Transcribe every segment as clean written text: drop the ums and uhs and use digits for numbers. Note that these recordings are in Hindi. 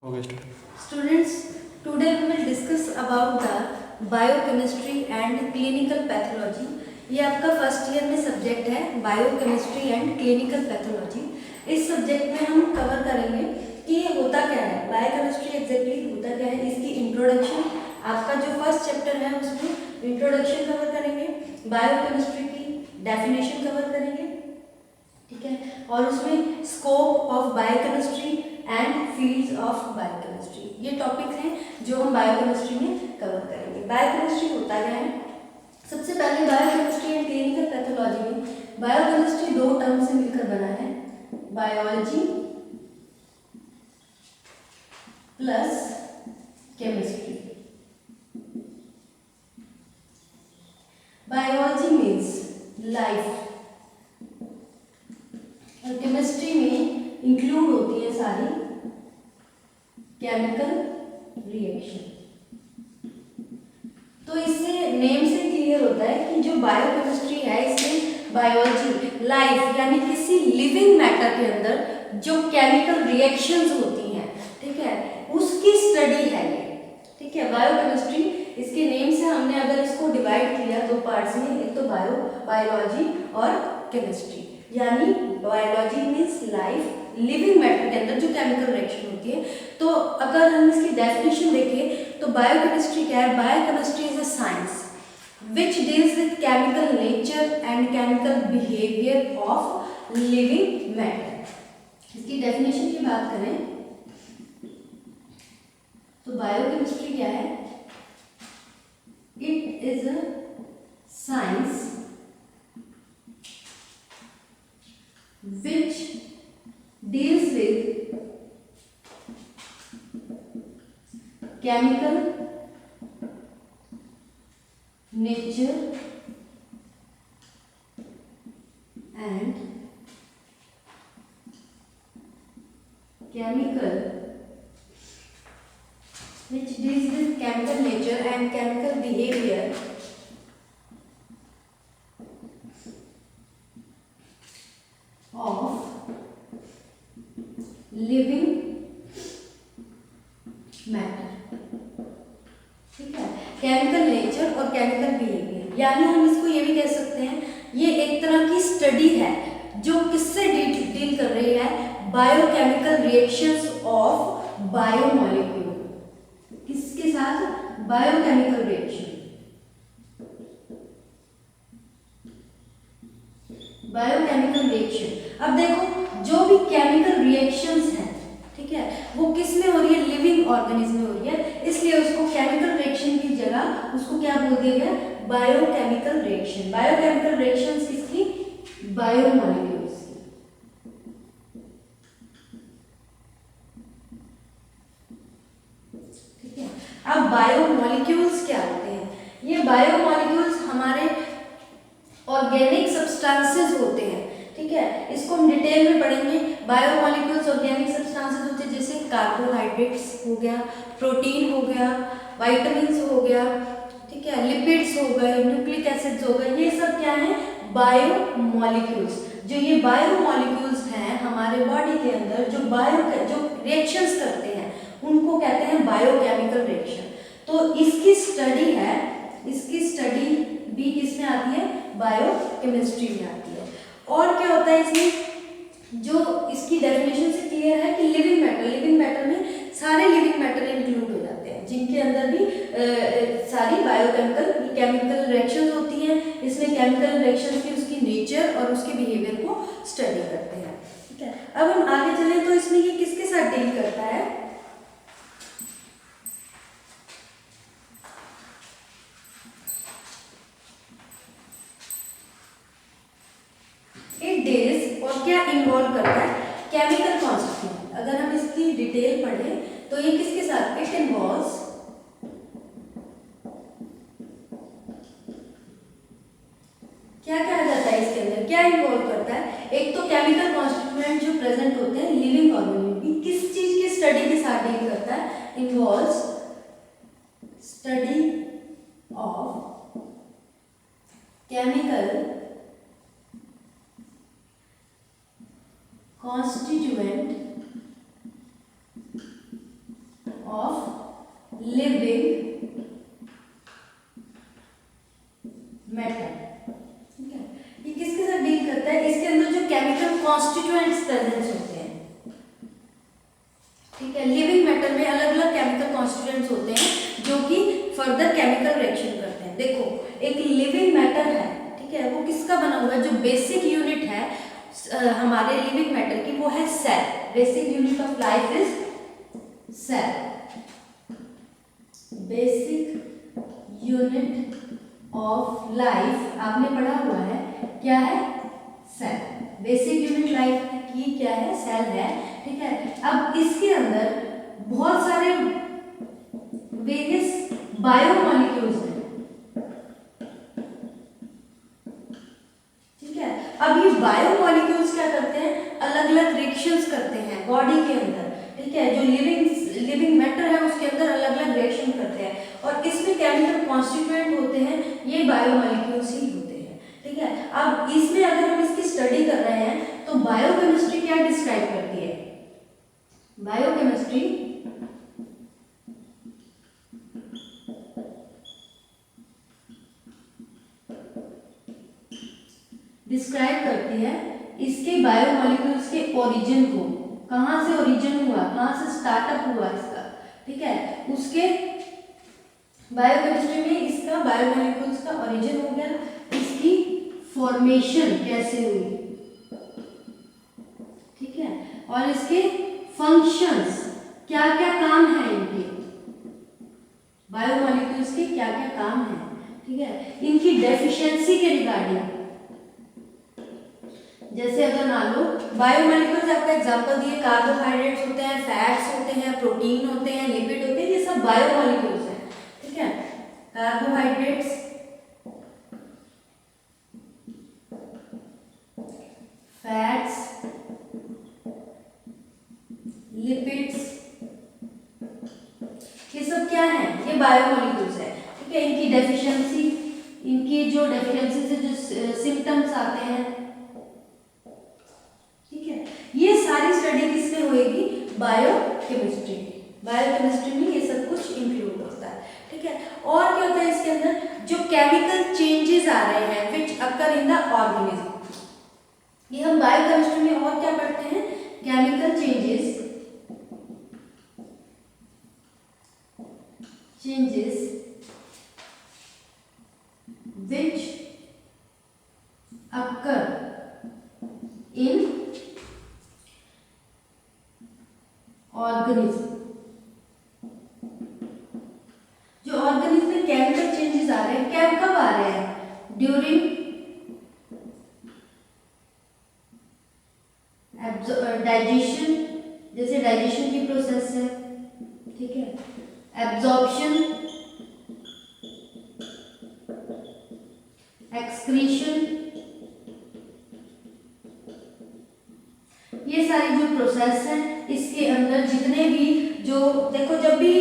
Okay. Students, today we will discuss about the biochemistry and clinical pathology. ये आपका फर्स्ट ईयर में सब्जेक्ट है बायोकेमिस्ट्री एंड क्लिनिकल पैथोलॉजी। इस सब्जेक्ट में हम कवर करेंगे कि ये होता क्या है, बायोकेमिस्ट्री एग्जैक्टली होता क्या है, इसकी इंट्रोडक्शन, आपका जो फर्स्ट चैप्टर है उसमें इंट्रोडक्शन कवर करेंगे, बायोकेमिस्ट्री की डेफिनेशन कवर करेंगे, ठीक है, और उसमें scope of biochemistry and fields of biochemistry, ये टॉपिक्स हैं जो हम बायोकेमिस्ट्री में कवर करेंगे। बायोकेमिस्ट्री होता क्या है, सबसे पहले बायोकेमिस्ट्री एंड क्लिनिकल पैथोलॉजी में बायोकेमिस्ट्री दो टर्म से मिलकर बना है, biology plus chemistry. Biology means life और केमिस्ट्री में इंक्लूड होती है सारी केमिकल रिएक्शन। तो इससे नेम से क्लियर होता है कि जो बायोकेमिस्ट्री है इसमें बायोलॉजी लाइफ यानी किसी लिविंग मैटर के अंदर जो केमिकल रिएक्शंस होती हैं, ठीक है, उसकी स्टडी है ये, ठीक है। बायोकेमिस्ट्री इसके नेम से हमने अगर इसको डिवाइड किया दो पार्ट्स में, एक तो बायोलॉजी और केमिस्ट्री, यानी biology means life living matter के अंदर जो केमिकल रिएक्शन होती है। तो अगर हम इसकी डेफिनेशन देखें तो बायोकेमिस्ट्री क्या है, biochemistry is a science which deals with chemical nature and chemical behaviour of living matter. इसकी डेफिनेशन की बात करें तो बायोकेमिस्ट्री क्या है, it is a science which deals with chemical nature and chemical which deals with chemical nature and chemical behavior of living matter, ठीक है, केमिकल नेचर और केमिकल बिहेवियर, यानी हम इसको ये भी कह सकते हैं ये एक तरह की स्टडी है जो किससे डील कर रही है, बायोकेमिकल रिएक्शंस ऑफ बायोमॉलिक्यूल, किसके साथ, बायोकेमिकल रिएक्शन, बायोकेमिकल रिएक्शन। अब देखो जो भी केमिकल रिएक्शंस हैं, ठीक है, वो किस में हो रही है, लिविंग ऑर्गेनिज्म में हो रही है, इसलिए उसको केमिकल रिएक्शन की जगह उसको क्या बोल दिया गया, बायोकेमिकल रिएक्शन। बायोकेमिकल रिएक्शंस किसकी, बायोमॉलिक्यूल्स की, ठीक है। अब बायोमॉलिक्यूल्स क्या होते हैं, ये बायोमॉलिक्यूल्स हमारे ऑर्गेनिक सब्सटेंसेस होते हैं, ठीक है, इसको हम डिटेल में पढ़ेंगे। बायोमॉलिक्यूल्स ऑर्गेनिक सब्सटेंसेस होते हैं जैसे कार्बोहाइड्रेट्स हो गया, प्रोटीन हो गया, विटामिन्स हो गया, ठीक है, लिपिड्स हो गए, न्यूक्लिक एसिड्स हो गए, ये सब क्या है, बायोमॉलिक्यूल्स। जो ये बायोमॉलिक्यूल्स हैं हमारे बॉडी के अंदर जो रिएक्शंस करते हैं उनको कहते हैं बायोकेमिकल रिएक्शन। तो इसकी स्टडी है, इसकी स्टडी भी किसमें आती है, बायोकेमिस्ट्री में आती है। और क्या होता है इसमें, जो इसकी डेफिनेशन से क्लियर है कि लिविंग मैटर में सारे लिविंग मैटर इंक्लूड हो जाते हैं जिनके अंदर भी सारी केमिकल रिएक्शंस होती हैं। इसमें केमिकल रिएक्शंस की उसकी नेचर और उसके बिहेवियर को स्टडी करते हैं, ठीक है। अब हम आगे चलें तो इसमें ये किसके साथ डील करता है, इट डील्स और क्या इन्वॉल्व करता है, केमिकल कॉन्स्टिट्यूएंट। अगर हम इसकी डिटेल पढ़ें तो ये किसके साथ, इट इन्वॉल्व्स क्या कहा जाता है इसके अंदर, क्या इन्वॉल्व करता है, एक तो केमिकल कॉन्स्टिट्यूएंट जो प्रेजेंट होते हैं लिविंग ऑर्गेनिज्म में, किस चीज की स्टडी के साथ डील करता है, involves study of chemical constituent metal, ठीक है। ये किसके साथ डील करता है, इसके अंदर जो केमिकल कॉन्स्टिट्यूएंट्स प्रेजेंट होते हैं, ठीक है। लिविंग मेटल में अलग अलग केमिकल कॉन्स्टिट्यूएंट्स होते हैं जो कि फर्दर केमिकल रिएक्शन करते हैं। देखो एक लिविंग मेटल है, ठीक है, वो किसका बना हुआ है, जो बेसिक यूनिट है हमारे लिविंग मेटल की वो है cell. Basic unit of life is cell. Basic unit of life आपने पढ़ा हुआ है क्या है, सेल। बेसिक यूनिट लाइफ की क्या है, सेल है, ठीक है। अब इसके अंदर बहुत सारे वेरियस बायोमॉलिक्यूल्स हैं, ठीक है। अब ये बायोमॉलिक्यूल्स क्या करते हैं, अलग अलग रिएक्शंस करते हैं बॉडी के अंदर, ठीक है। जो लिविंग मैटर है उसके अंदर अलग अलग रिएक्शन करते हैं और इसमें केमिकल कॉन्स्टिट्यूएंट होते हैं, ये बायोमॉलिक्यूल्स ही होते हैं, ठीक है। अब इसमें अगर हम इसकी स्टडी कर रहे हैं तो बायोकेमिस्ट्री क्या डिस्क्राइब करती है, बायोकेमिस्ट्री डिस्क्राइब करती है इसके बायोमॉलिक्यूल्स के ओरिजिन को, कहाँ से ओरिजिन हुआ, कहाँ से स्टार्टअप हुआ इसका, ठीक है। उसके बायोकेमिस्ट्री में इसका बायोमॉलिक्यूल्स का ओरिजिन हो गया, इसकी फॉर्मेशन कैसे हुई, ठीक है, और इसके फंक्शंस क्या क्या काम है, इनके बायोमॉलिक्यूल्स के क्या क्या काम है, ठीक है। इनकी डेफिशिएंसी के रिगार्डिंग, जैसे अगर मान लो बायोमॉलिक्यूल्स आपका एग्जांपल दिए, कार्बोहाइड्रेट्स होते हैं, फैट्स होते हैं, प्रोटीन होते हैं, लिपिड होते हैं, ये सब बायोमॉलिक्यूल्स हैं, ठीक है। कार्बोहाइड्रेट्स, फैट्स, लिपिड्स, ये सब क्या है, ये बायोमॉलिक्यूल्स है, ठीक है। इनकी डेफिशिएंसी, इनकी जो डेफिशिएंसी से जो सिम्टम्स आते हैं, ये सारी स्टडी किसमें होएगी, बायोकेमिस्ट्री। बायोकेमिस्ट्री में ये सब कुछ इंक्लूड होता है, ठीक है। और क्या होता है इसके अंदर, जो केमिकल चेंजेस आ रहे हैं विच अकर इन द ऑर्गेनिज्म, ये हम बायोकेमिस्ट्री में और क्या पढ़ते हैं, chemical changes which occur in organism. जो ऑर्गेनिज्म में केमिकल चेंजेस आ रहे हैं, क्या कब आ रहे हैं, ड्यूरिंग डाइजेशन, जैसे डाइजेशन की प्रोसेस है, ठीक है, एब्जॉर्प्शन, एक्सक्रीशन, ये सारी जो प्रोसेस है इसके अंदर जितने भी जो, देखो जब भी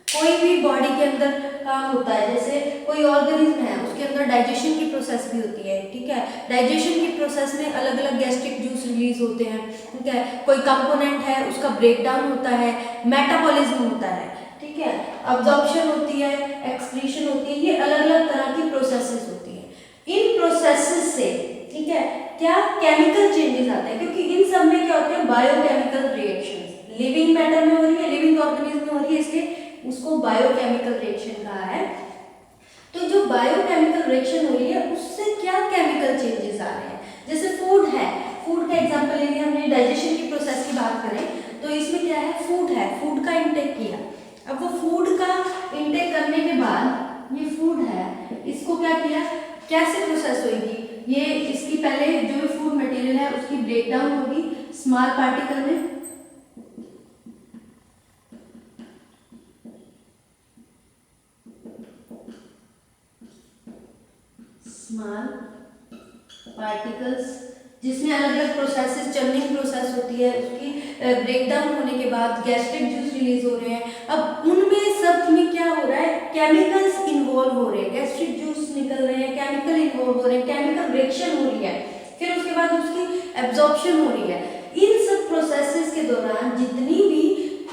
कोई भी बॉडी के अंदर काम होता है, जैसे कोई ऑर्गेनिज्म है उसके अंदर डाइजेशन की प्रोसेस भी होती है, ठीक है। डाइजेशन की प्रोसेस में अलग अलग गैस्ट्रिक जूस रिलीज होते हैं, ठीक है। कोई कंपोनेंट है उसका ब्रेकडाउन होता है, मेटाबॉलिज्म होता है, ठीक है, अब्जॉर्प्शन होती है, एक्सक्रीशन होती है, ये अलग अलग तरह की प्रोसेसेस होती है। इन प्रोसेसेस से, ठीक है, क्या केमिकल चेंजेस आते हैं, क्योंकि इन सब में क्या होते हैं, बायोकेमिकल रिएक्शंस। लिविंग मैटर में हो रही है, लिविंग ऑर्गेनिज्म में हो रही है, इसलिए उसको बायोकेमिकल रिएक्शन कहा है। तो जो बायोकेमिकल रिएक्शन हो रही है उससे क्या केमिकल चेंजेस आ रहे हैं, जैसे फूड है, फूड का एग्जांपल लेंगे, हमने डाइजेशन की प्रोसेस की बात करें तो इसमें क्या है, फूड है, फूड का इंटेक किया। अब वो फूड का इंटेक करने के बाद ये फूड है, इसको क्या किया, कैसे प्रोसेस होगी, ये इसकी पहले जो भी फूड मटेरियल है उसकी ब्रेकडाउन होगी स्मॉल पार्टिकल में, स्मॉल पार्टिकल्स, जिसमें अलग अलग प्रोसेसेस, चर्निंग प्रोसेस होती है, उसकी ब्रेकडाउन होने के बाद गैस्ट्रिक जूस रिलीज हो रहे हैं। अब उनमें सब में क्या हो रहा है, केमिकल्स इन्वॉल्व हो रहे हैं, गैस्ट्रिक जूस निकल रहे हैं, केमिकल इन्वॉल्व हो रहे हैं, केमिकल रिएक्शन हो रही है, फिर उसके बाद उसकी एब्जॉर्प्शन हो रही है। इन सब प्रोसेसेस के दौरान जितनी भी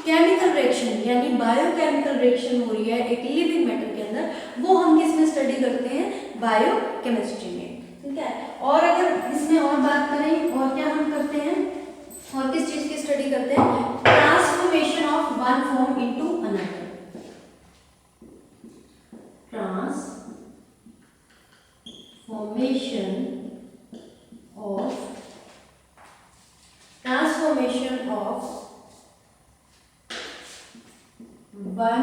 केमिकल रिएक्शन यानी बायोकेमिकल रिएक्शन हो रही है एक लिविंग मैटर के अंदर, वो हम किस में स्टडी करते हैं, बायोकेमिस्ट्री में, ठीक है। और अगर इसमें और बात करें और क्या हम करते हैं और किस चीज की स्टडी करते हैं, transformation of one form into another, transformation of one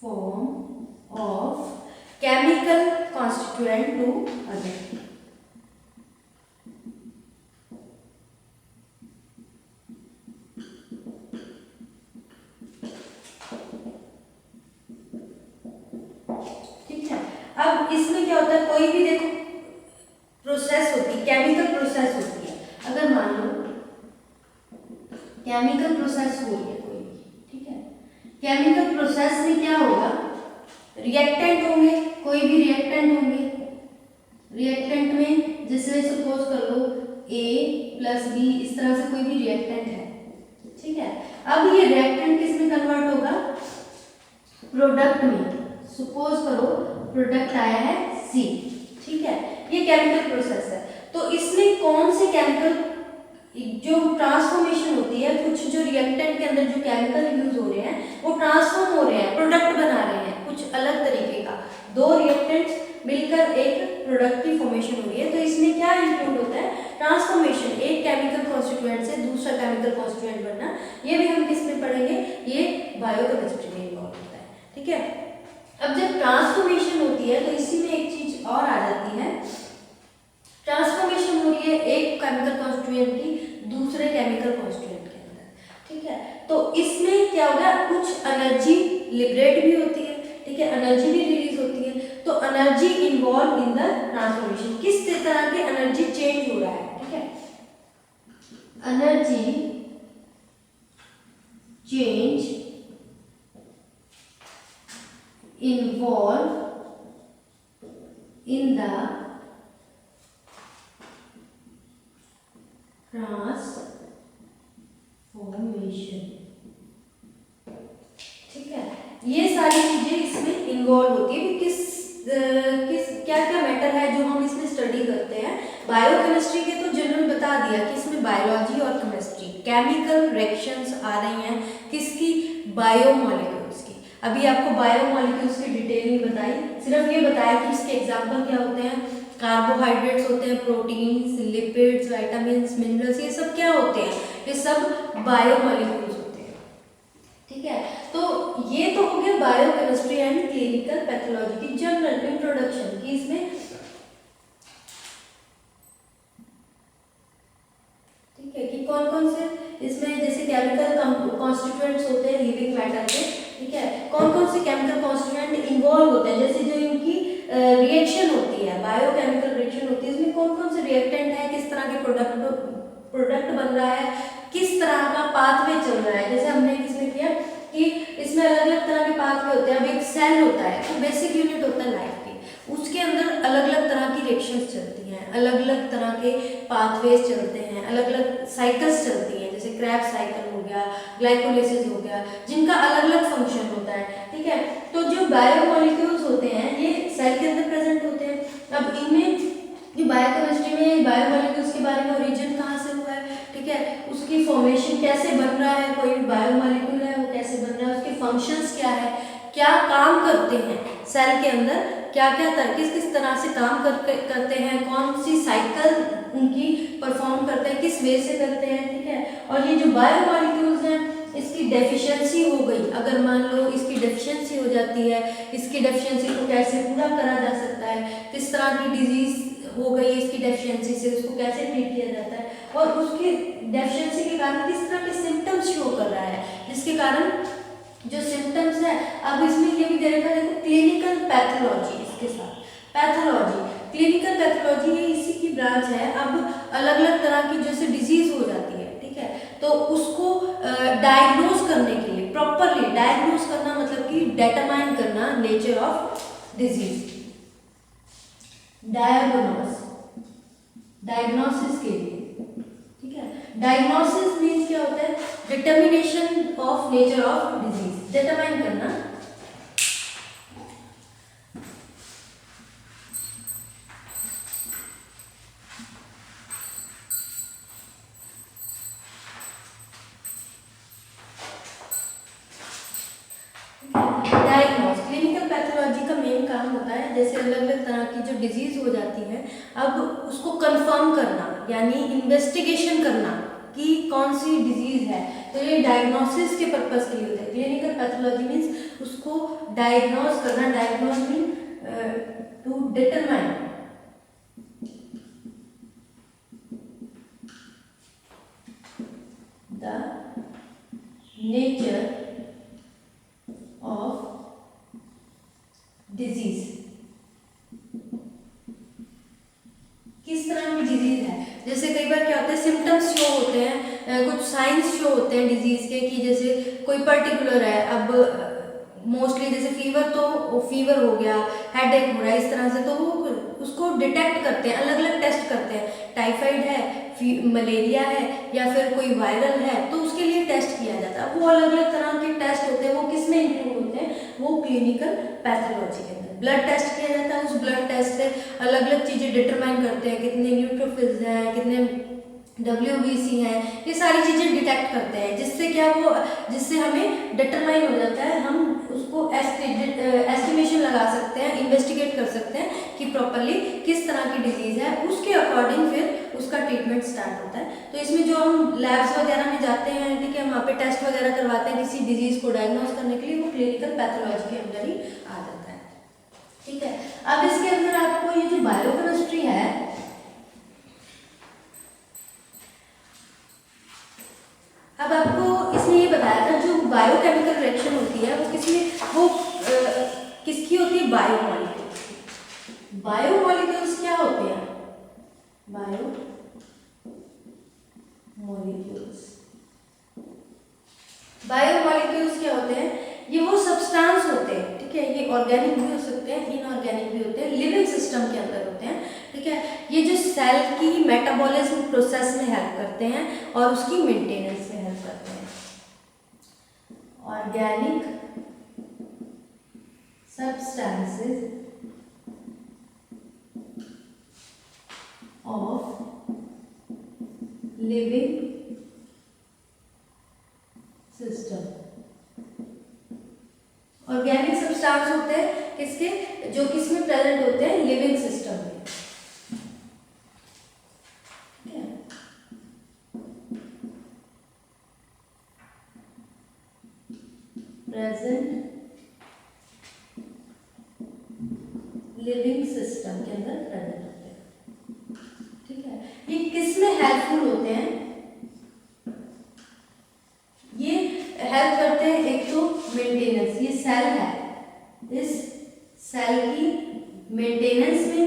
form of chemical constituent to other, ठीक है। अब इसमें क्या होता है, कोई भी देखो प्रोसेस होती है, केमिकल प्रोसेस होती है, अगर मान लो केमिकल प्रोसेस हो रही है कोई भी, ठीक है, केमिकल प्रोसेस में क्या होगा, रिएक्टेंट होंगे, कोई भी रिएक्टेंट होंगे, रिएक्टेंट में जैसे सपोज कर लो A प्लस बी, इस तरह से कोई भी रिएक्टेंट है, ठीक है। अब ये रिएक्टेंट किस में कन्वर्ट होगा, प्रोडक्ट में, सपोज करो प्रोडक्ट आया है C, ठीक है, ये केमिकल प्रोसेस है। तो इसमें कौन से केमिकल जो ट्रांसफॉर्मेशन होती है, कुछ जो रिएक्टेंट के अंदर जो केमिकल यूज हो रहे हैं वो ट्रांसफॉर्म हो रहे हैं, प्रोडक्ट बना रहे हैं कुछ अलग तरीके का, दो रिएक्टेंट्स मिलकर एक प्रोडक्ट की फॉर्मेशन हो रही है। तो इसमें क्या इंक्लूड होता है, ट्रांसफॉर्मेशन, एक केमिकल कॉन्स्टिट्यूएंट से दूसरा केमिकल कॉन्स्टिट्यूएंट बनना, ये भी हम किस में पढ़ेंगे, ये बायोकेमिस्ट्री में इन्वॉल्व होता है, ठीक है। अब जब ट्रांसफॉर्मेशन होती है तो इसी में एक चीज और आ जाती है, ट्रांसफॉर्मेशन हो रही है एक केमिकल कॉन्स्टिट्यूएंट की दूसरे केमिकल कॉन्स्टिट्यूएंट के अंदर, ठीक है। तो इसमें क्या होगा, कुछ एनर्जी लिबरेट भी होती है, ठीक है, एनर्जी भी रिलीज होती है। तो energy involve in the transformation, किस तरह के एनर्जी चेंज हो रहा है, ठीक है, energy change involve in the transformation, ठीक है। ये सारी चीजें इसमें इन्वॉल्व होती है, किस क्या क्या मैटर है जो हम इसमें स्टडी करते हैं। बायोकेमिस्ट्री के तो जनरल बता दिया कि इसमें बायोलॉजी और केमिस्ट्री, केमिकल रिएक्शंस आ रही हैं किसकी, बायोमॉलिक्यूल्स की। अभी आपको बायोमॉलिक्यूल्स की डिटेलिंग बताई, सिर्फ ये बताया कि इसके एग्जाम्पल क्या होते हैं, कार्बोहाइड्रेट्स होते हैं, प्रोटीन्स, लिपिड्स, विटामिन्स, मिनरल्स, ये सब क्या होते हैं, ये सब बायोमॉलिक्यूल्स होते हैं, ठीक है। तो ये तो हो गया बायोकेमिस्ट्री एंड क्लिनिकल पैथोलॉजी की जनरल इंट्रोडक्शन की, इसमें ठीक है कि कौन कौन से इसमें जैसे केमिकल कॉन्स्टिट्यूएंट्स होते हैं लिविंग मैटर के, ठीक है, कौन कौन से केमिकल कॉन्स्टिट्यूएंट इन्वॉल्व होते हैं, जैसे जो इनकी रिएक्शन होती है, बायोकेमिकल रिएक्शन होती है, इसमें कौन कौन से रिएक्टेंट है, किस तरह के प्रोडक्ट बन रहा है, किस तरह का पाथवे चल रहा है। जैसे हमने किसमें किया कि इसमें अलग अलग तरह के पाथवे होते हैं। अब एक सेल होता है, तो बेसिक यूनिट होता है लाइफ की, उसके अंदर अलग अलग तरह की रिएक्शंस चलती हैं, अलग अलग तरह के पाथवेज चलते हैं, अलग अलग साइकिल्स चलती हैं, जैसे क्रेब्स साइकिल हो गया, ग्लाइकोलाइसिस हो गया, जिनका अलग अलग फंक्शन होता है, ठीक है। तो जो बायोमॉलिक्यूल्स होते हैं ये सेल के अंदर प्रेजेंट होते हैं। अब इनमें जो बायोकेमिस्ट्री में बायोमॉलिक्यूल्स के बारे में ओरिजिन कहाँ से हुआ है, ठीक है, उसकी फॉर्मेशन कैसे बन रहा है, कोई भी बायोमॉलिक्यूल है वो कैसे बन रहा है, उसके फंक्शंस क्या है, क्या काम करते हैं सेल के अंदर, क्या क्या किस किस तरह से काम करते हैं, कौन सी साइकिल उनकी परफॉर्म करते हैं, किस वे से करते हैं, ठीक है। और ये जो बायोमॉलिक्यूल्स हैं इसकी डेफिशिएंसी हो गई, अगर मान लो इसकी डेफिशिएंसी हो जाती है, इसकी डेफिशिएंसी को कैसे पूरा करा जा सकता है, किस तरह की डिजीज हो गई इसकी डेफिशिएंसी से, उसको कैसे ट्रीट किया जाता है, और उसकी डेफिशिएंसी के कारण किस तरह के सिम्टम्स शो कर रहा है, जिसके कारण जो सिम्टम्स है। अब इसमें ये भी दे रखा है, देखो क्लिनिकल पैथोलॉजी, इसके साथ पैथोलॉजी, क्लिनिकल पैथोलॉजी ये इसी की ब्रांच है। अब अलग अलग तरह की जैसे डिजीज हो जाती है, ठीक है, तो उसको डायग्नोज करने के लिए, प्रॉपरली डायग्नोज करना मतलब कि डिटरमाइन करना नेचर ऑफ डिजीज, डायग्नोसिस के लिए, ठीक है। डायग्नोसिस मीन्स क्या होता है, determination of nature of disease, determine करना जैसे अलग अलग तरह की जो डिजीज हो जाती है, अब उसको कंफर्म करना यानी इन्वेस्टिगेशन करना कि कौन सी डिजीज है, तो ये डायग्नोसिस के पर्पस के लिए होता है। क्लिनिकल पैथोलॉजी मीन्स उसको डायग्नोज करना, diagnose mean to determine the nature of disease, किस तरह की डिजीज है। जैसे कई बार क्या होता है, सिम्टम्स शो होते हैं, कुछ साइंस शो होते हैं डिजीज के, कि जैसे कोई पर्टिकुलर है, अब मोस्टली जैसे फीवर, तो फीवर हो गया, हेडेक हो रहा है, इस तरह से, तो वो उसको डिटेक्ट करते हैं, अलग अलग टेस्ट करते हैं, टाइफाइड है, मलेरिया है, या फिर कोई वायरल है, तो उसके लिए टेस्ट किया जाता है। वो अलग अलग तरह के टेस्ट होते हैं, वो किस में इंक्लूड होते हैं, वो क्लिनिकल पैथोलॉजी के अंदर ब्लड टेस्ट किया जाता है। उस ब्लड टेस्ट से अलग अलग चीज़ें डिटरमाइन करते हैं, कितने न्यूट्रोफिल्स हैं, कितने WBC हैं, ये सारी चीज़ें डिटेक्ट करते हैं, जिससे क्या वो, जिससे हमें डिटरमाइन हो जाता है, हम उसको एस्टिमेशन लगा सकते हैं, इन्वेस्टिगेट कर सकते हैं कि प्रॉपरली किस तरह की डिजीज़ है, उसके अकॉर्डिंग फिर उसका ट्रीटमेंट स्टार्ट होता है। तो इसमें जो हम लैब्स वगैरह में जाते हैं, ठीक है, वहाँ पे टेस्ट वगैरह करवाते हैं किसी डिजीज़ को डायग्नोज करने के लिए, वो क्लिनिकल पैथोलॉजी के अंदर ही आ जाता है। ठीक है, अब इसके अंदर आपको ये जो बायोकेमिस्ट्री है, अब आपको इसमें ये बताया था जो बायोकेमिकल रिएक्शन होती है वो किसकी होती है, बायोमॉलिक्यूल्स। बायोमॉलिक्यूल्स क्या होते हैं, बायोमॉलिक्यूल्स क्या होते हैं, ये वो सब्सटेंस होते हैं, ठीक है, ये ऑर्गेनिक भी हो सकते हैं, इनऑर्गेनिक भी होते हैं, लिविंग सिस्टम के अंदर होते हैं, ठीक है। ये जो सेल की मेटाबॉलिज्म प्रोसेस में हेल्प करते हैं और उसकी मेंटेनेंस में हेल्प करते हैं। Organic substances of living system। Organic substance होते हैं किसके, जो किसमें प्रेजेंट होते हैं, लिविंग सिस्टम में। प्रेजेंट लिविंग सिस्टम के अंदर प्रेजेंट होते हैं, ठीक है। ये किस में हेल्पफुल होते हैं, ये हेल्प करते हैं, एक तो मेंटेनेंस, ये सेल है, इस सेल की मेंटेनेंस में,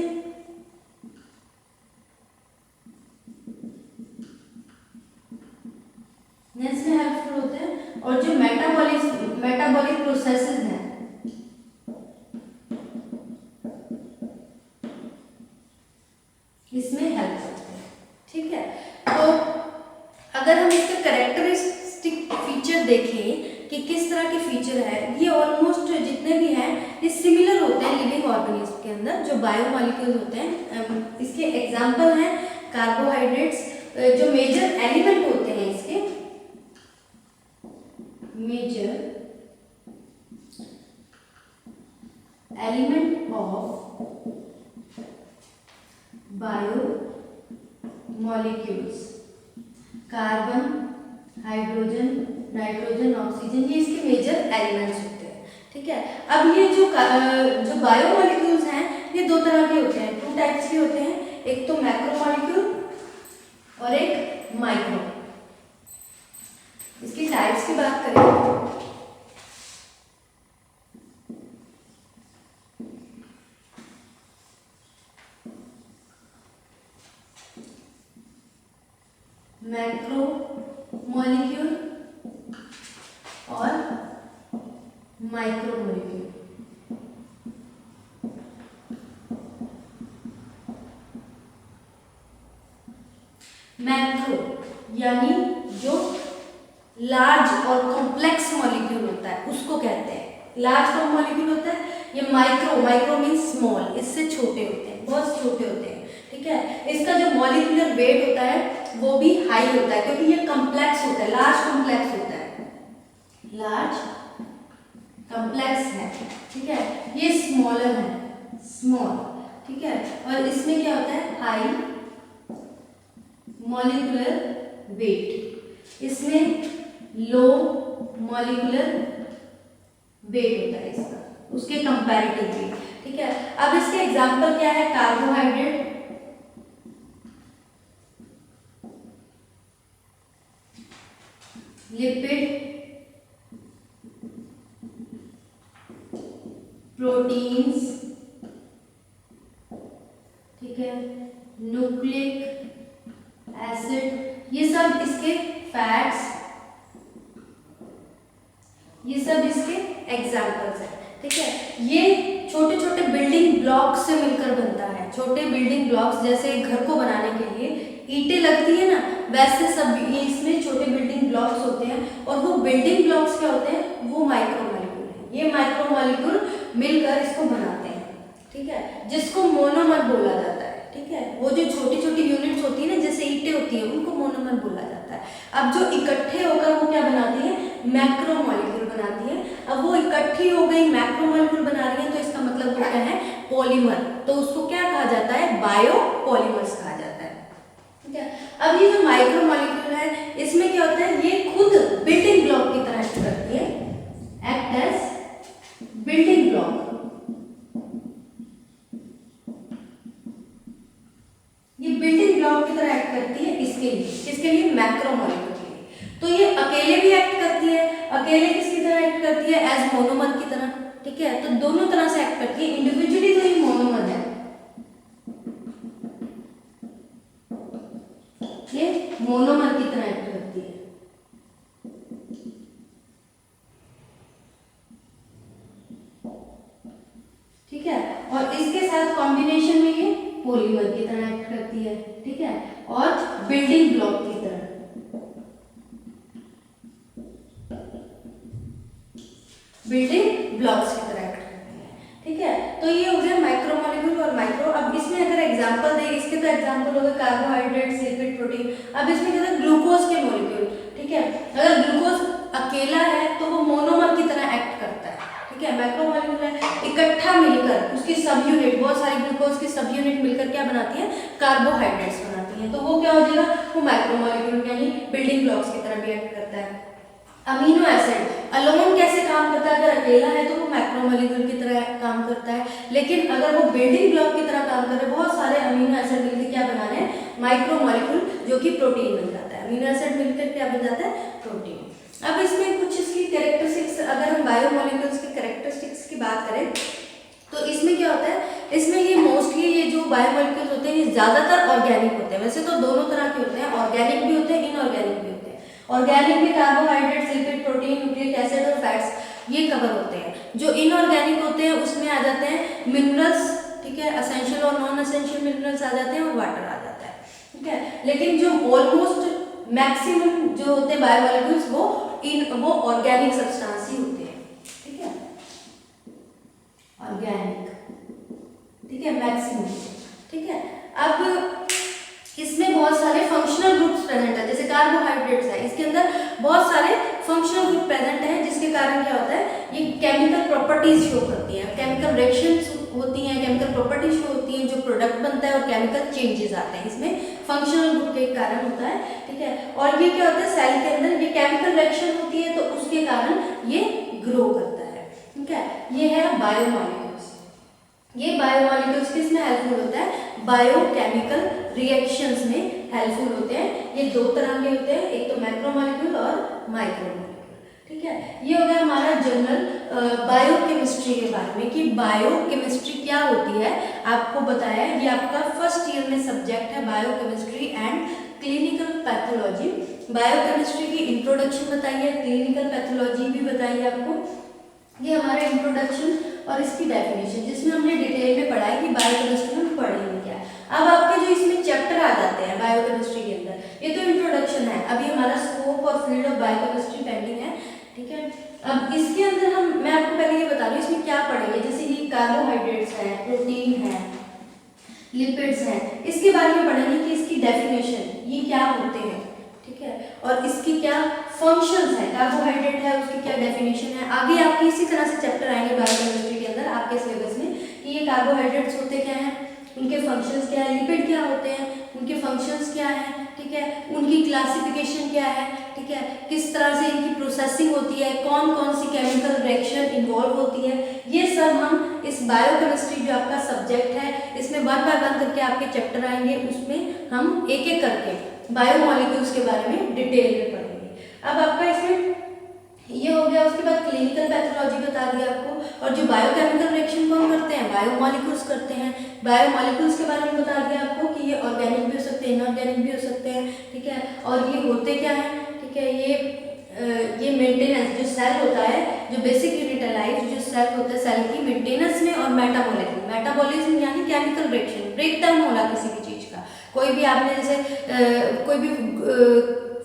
में हेल्पफुल होते हैं, और जो मेटाबॉलिक प्रोसेसेस हैं, इसमें हेल्प करते हैं, ठीक है। तो अगर हम इसके कैरेक्टरिस्टिक फीचर देखें कि किस तरह के फीचर है, ये ऑलमोस्ट जितने भी हैं ये सिमिलर होते हैं लिविंग ऑर्गेनिज्म के अंदर, जो बायोमॉलिक्यूल्स होते हैं। इसके एग्जांपल हैं कार्बोहाइड्रेट्स, जो मेजर एलिमेंट होते हैं इसके, major element of biomolecules, carbon, hydrogen, nitrogen, oxygen, ये इसके मेजर एलिमेंट्स होते हैं, ठीक है। अब ये जो बायोमॉलिक्यूल्स हैं ये दो तरह के होते हैं, 2 टाइप्स के होते हैं, एक तो मैक्रोमॉलिक्यूल और एक माइक्रो। इसकी टाइप्स की बात करें, मैक्रो मॉलिक्यूल और माइक्रो मॉलिक्यूल। मैक्रो यानी जो लार्ज और कॉम्प्लेक्स मॉलिक्यूल होता है उसको कहते हैं, लार्ज कौन मॉलिक्यूल होता है, ये माइक्रो मीन्स स्मॉल, इससे छोटे होते हैं, बहुत छोटे होते हैं, ठीक है। इसका जो मॉलिक्यूलर वेट होता है वो भी हाई होता है, क्योंकि ये कॉम्प्लेक्स होता है, लार्ज कॉम्प्लेक्स होता है, लार्ज कॉम्प्लेक्स है, ठीक है। ये स्मॉलर है, स्मॉल, ठीक है। और इसमें क्या होता है, हाई मॉलिक्यूलर वेट, इसमें लो मॉलिक्यूलर वेट होता है इसका, उसके कंपैरेटिवली, ठीक है। अब इसके एग्जांपल क्या है, कार्बोहाइड्रेट, लिपिड, प्रोटीन्स, ठीक है, न्यूक्लिक एसिड, ये सब इसके फैट्स, ये सब इसके एग्जाम्पल्स हैं, ठीक है। ये छोटे छोटे बिल्डिंग ब्लॉक्स से मिलकर बनता है। छोटे बिल्डिंग ब्लॉक्स, जैसे घर को बनाने के लिए ईंटें लगती है ना, वैसे सब ये इसमें छोटे बिल्डिंग ब्लॉक्स होते हैं। और वो बिल्डिंग ब्लॉक्स क्या होते हैं, वो माइक्रोमॉलिक्यूल है। ये माइक्रोमॉलिक्यूल मिलकर इसको बनाते हैं, ठीक है, जिसको मोनोमर बोला जाता है, ठीक है। वो जो छोटी छोटी यूनिट्स होती है ना, जैसे ईंटें होती है, उनको मोनोमर बोला जाता है। अब जो इकट्ठे होकर वो क्या बनाती है, मैक्रोमॉलिक्यूल बनाती है। अब वो इकट्ठी हो गई, मैक्रोमॉलिक्यूल बना रही है, तो इसका मतलब वो क्या है, पॉलीमर। तो उसको क्या कहा जाता है, बायोपॉलीमर्स कहा जाता है, ठीक है। अब ये जो माइक्रोमॉलिक्यूल है, इसमें क्या होता है, ये खुद बिल्डिंग ब्लॉक की तरह एक्ट करती है, एक्ट एज बिल्डिंग ब्लॉक। ये बिल्डिंग ब्लॉक की तरह एक्ट करती है, इसके लिए, किसके लिए, मैक्रोमॉलिक्यूल के लिए। तो ये अकेले भी एक्ट करती है, अकेले किसकी तरह एक्ट करती है, एज मोनोमर की तरह, ठीक है। तो दोनों तरह से एक्ट करती है। इंडिविजुअली तो ये मोनोमर है, ये मोनोमर की तरह एक्ट करती है, ठीक है। और इसके साथ कॉम्बिनेशन में ये पॉलीमर की तरह एक्ट करती है, ठीक है, और बिल्डिंग ब्लॉक की तरह, बिल्डिंग ब्लॉक्स की तरह एक्ट करती है, ठीक है। तो ये हो गया माइक्रोमॉलिक्यूल और माइक्रो। अब इसमें अगर एग्जांपल दे, इसके तो एग्जांपल हो गए कार्बोहाइड्रेट्स, लिपिड, प्रोटीन। अब इसमें क्या था, ग्लूकोज के मॉलिक्यूल, ठीक है। अगर ग्लूकोज अकेला है तो वो मोनोमर की तरह एक्ट करता है, ठीक है। माइक्रोमॉलिक्यूल है, इकट्ठा मिलकर उसकी सब यूनिट, बहुत सारी ग्लूकोज की सब यूनिट मिलकर क्या बनाती है, कार्बोहाइड्रेट्स बनाती है। तो वो क्या हो जाएगा, वो माइक्रोमॉलिक्यूल यानी बिल्डिंग ब्लॉक्स की तरह भी एक्ट करता है। अमीनो एसिड अलोन कैसे काम करता है, अगर अकेला है तो वो मैक्रोमॉलिक्यूल की तरह काम करता है, लेकिन अगर वो बिल्डिंग ब्लॉक की तरह काम कर रहे हैं, बहुत सारे अमीनो एसिड मिलकर क्या बना रहे हैं, माइक्रोमॉलिक्यूल, जो कि प्रोटीन बन जाता है। अमीनो एसिड मिलकर क्या बन जाता है, प्रोटीन। अब इसमें कुछ इसकी कैरेक्टरिस्टिक्स, अगर हम बायोमॉलिक्यूल्स की कैरेक्टरिस्टिक्स की बात करें तो इसमें क्या होता है, इसमें ये मोस्टली ये जो बायोमॉलिक्यूल्स होते हैं ये ज़्यादातर ऑर्गेनिक होते हैं। वैसे तो दोनों तरह के होते हैं, ऑर्गेनिक भी होते हैं, इनऑर्गेनिक भी होते हैं। ऑर्गेनिक में carbohydrates, lipid, protein, nucleic acid और फैट्स ये कवर होते हैं। जो इनऑर्गेनिक होते हैं उसमें आ जाते हैं मिनरल्स, ठीक है, असेंशियल और नॉन असेंशियल मिनरल्स आ जाते हैं और वाटर आ जाता है, ठीक है। लेकिन जो ऑलमोस्ट मैक्सिमम जो होते हैं बायोमॉलिक्यूल्स वो ऑर्गेनिक सब्सटेंस ही होते हैं, ठीक है, ऑर्गेनिक, ठीक है, मैक्सिमम, ठीक है। अब इसमें बहुत सारे फंक्शनल ग्रुप्स प्रेजेंट है, जैसे कार्बोहाइड्रेट्स है, इसके अंदर बहुत सारे फंक्शनल ग्रुप प्रेजेंट हैं, जिसके कारण क्या होता है, ये केमिकल प्रॉपर्टीज शो करती हैं, केमिकल रिएक्शंस होती हैं, केमिकल प्रॉपर्टीज शो होती हैं, जो प्रोडक्ट बनता है और केमिकल चेंजेस आते हैं, इसमें फंक्शनल ग्रुप के कारण होता है, ठीक है। और ये क्या होता है, सेल के अंदर ये केमिकल रिएक्शन होती है, तो उसके कारण ये ग्रो करता है, ठीक है। ये है बायोमॉलिक्यूल्स। ये बायोमॉलिक्यूल्स किस में हेल्पफुल होता है, बायोकेमिकल रिएक्शंस में हेल्पफुल होते हैं। ये दो तरह के होते हैं, एक तो मैक्रोमॉलिक्यूल और माइक्रोमॉलिक्यूल, ठीक है। ये हो गया हमारा जनरल बायोकेमिस्ट्री के बारे में, कि बायोकेमिस्ट्री क्या होती है, आपको बताया है। ये आपका फर्स्ट ईयर में सब्जेक्ट है, biochemistry and clinical pathology. Biochemistry की इंट्रोडक्शन बताई है, क्लिनिकल पैथोलॉजी भी बताई है आपको। ये हमारा इंट्रोडक्शन और इसकी डेफिनेशन, जिसमें हमने डिटेल में पढ़ा है कि बायोकेमिस्ट्री में पढ़ेंगे क्या। अब आपके जो इसमें चैप्टर आ जाते हैं बायोकेमिस्ट्री के अंदर, ये तो इंट्रोडक्शन है, अभी हमारा स्कोप और फील्ड ऑफ बायोकेमिस्ट्री पेंडिंग है, ठीक है। अब इसके अंदर मैं आपको पहले ये बता रही हूँ इसमें क्या पढ़ेंगे, जैसे ये कार्बोहाइड्रेट्स है, प्रोटीन है, लिपिड्स हैं, इसके बारे में पढ़ेंगे कि इसकी डेफिनेशन ये क्या होते हैं, ठीक है, और इसकी क्या फंक्शंस है, कार्बोहाइड्रेट है उसकी क्या डेफिनेशन है। आगे आपके इसी तरह से चैप्टर आएंगे बायोकेमिस्ट्री के अंदर आपके सिलेबस में कि ये कार्बोहाइड्रेट्स होते क्या हैं, उनके फंक्शंस क्या है, लिपिड क्या होते हैं, उनके फंक्शंस क्या हैं, ठीक है, उनकी क्लासिफिकेशन क्या है, ठीक है, किस तरह से इनकी प्रोसेसिंग होती है, कौन कौन सी केमिकल रिएक्शन इन्वॉल्व होती है, ये सब हम इस बायोकेमिस्ट्री जो आपका सब्जेक्ट है इसमें वन बाय वन करके आपके चैप्टर आएंगे, उसमें हम एक एक करके बायोमॉलिक्यूल्स के बारे में डिटेल में पढ़ेंगे। अब आपका इसमें ये हो गया, उसके बाद क्लिनिकल पैथोलॉजी बता दिया आपको, और जो बायोकेमिकल रिएक्शन कौन करते हैं, बायोमॉलिक्यूल्स करते हैं। बायोमॉलिक्यूल्स के बारे में बता दिया आपको कि ये ऑर्गेनिक भी हो सकते हैं, इनऑर्गेनिक भी हो सकते हैं, ठीक है, और ये होते क्या हैं, ठीक है, ये मेंटेनेंस जो सेल होता है, जो बेसिक यूनिट है लाइफ, जो सेल होता है सेल की मेंटेनेंस में, और मेटाबॉलिज्म यानी केमिकल रिएक्शन, ब्रेक डाउन होना किसी भी चीज का, कोई भी आपने जैसे कोई भी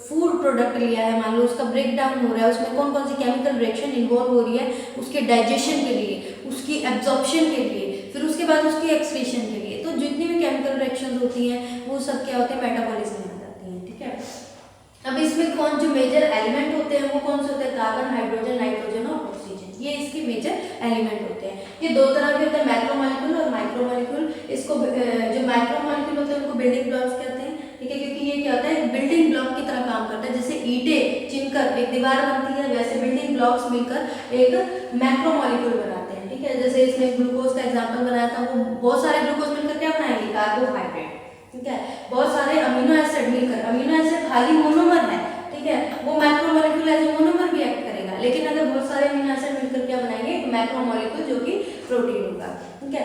फूड प्रोडक्ट लिया है, मान लो उसका ब्रेक डाउन हो रहा है, उसमें कौन कौन सी केमिकल रिएक्शन इन्वॉल्व हो रही है, उसके डाइजेशन के लिए, उसकी एब्जॉर्प्शन के लिए, फिर उसके बाद उसकी एक्सक्रीशन के लिए, तो जितनी भी केमिकल रिएक्शंस होती हैं वो सब क्या होते हैं, मेटाबॉलिज्म में आ जाती हैं, ठीक है। अब इसमें कौन जो मेजर एलिमेंट होते हैं वो कौन से होते हैं, कार्बन, हाइड्रोजन, नाइट्रोजन और ऑक्सीजन, ये इसके मेजर एलिमेंट होते हैं। ये दो तरह के होते हैं, मैक्रोमोलिक्यूल और माइक्रोमोलिक्यूल। इसको जो माइक्रोमोलिक्यूल होते हैं उनको बिल्डिंग ब्लॉक्स कहते हैं, ठीक है, क्योंकि ये क्या होता है, बिल्डिंग ब्लॉक की तरह काम करता है, जैसे ईंटें चिनकर एक दीवार बनती है, वैसे बिल्डिंग ब्लॉक्स मिलकर एक मैक्रोमोलिक्यूल बनाते हैं, ठीक है। जैसे इसमें ग्लूकोज का एग्जांपल बनाया था, वो बहुत सारे ग्लूकोज मिलकर क्या बनाएंगे, कार्बोहाइड्रेट, ठीक है, बहुत सारे अमीनो एसिड मिलकर, अमीनो एसिड खाली मोनोमर है, ठीक है, वो मैक्रोमोलिक्यूल एज मोनोमर भी एक्ट करेगा, लेकिन अगर बहुत सारे अमीनो एसिड मिलकर क्या बनाएंगे, मैक्रोमोलिक्यूल जो कि प्रोटीन होगा, ठीक है।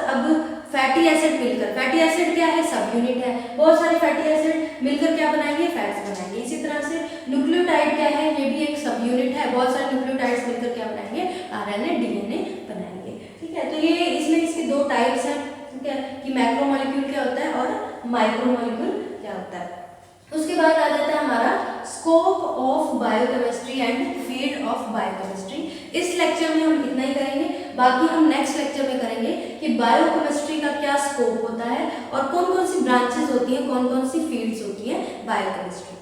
अब फैटी एसिड मिलकर, फैटी एसिड क्या है, सब यूनिट है, बहुत सारे फैटी एसिड मिलकर क्या बनाएंगे, फैट्स बनाएंगे। इसी तरह से न्यूक्लियोटाइड क्या है, ये भी एक सब यूनिट है, बहुत सारे न्यूक्लियोटाइड्स मिलकर क्या बनाएंगे, आरएनए, डीएनए बनाएंगे, ठीक है। तो ये इसमें इसके दो टाइप्स हैं, ठीक है, कि मैक्रोमोलिक्यूल क्या होता है और माइक्रोमोलिक्यूल क्या होता है। उसके बाद आ जाता है हमारा scope of biochemistry and field of biochemistry. इस लेक्चर में हम इतना ही करेंगे, बाकी हम नेक्स्ट लेक्चर में करेंगे कि बायोकेमिस्ट्री का क्या स्कोप होता है और कौन कौन सी ब्रांचेस होती हैं, कौन कौन सी फील्ड्स होती हैं बायोकेमिस्ट्री।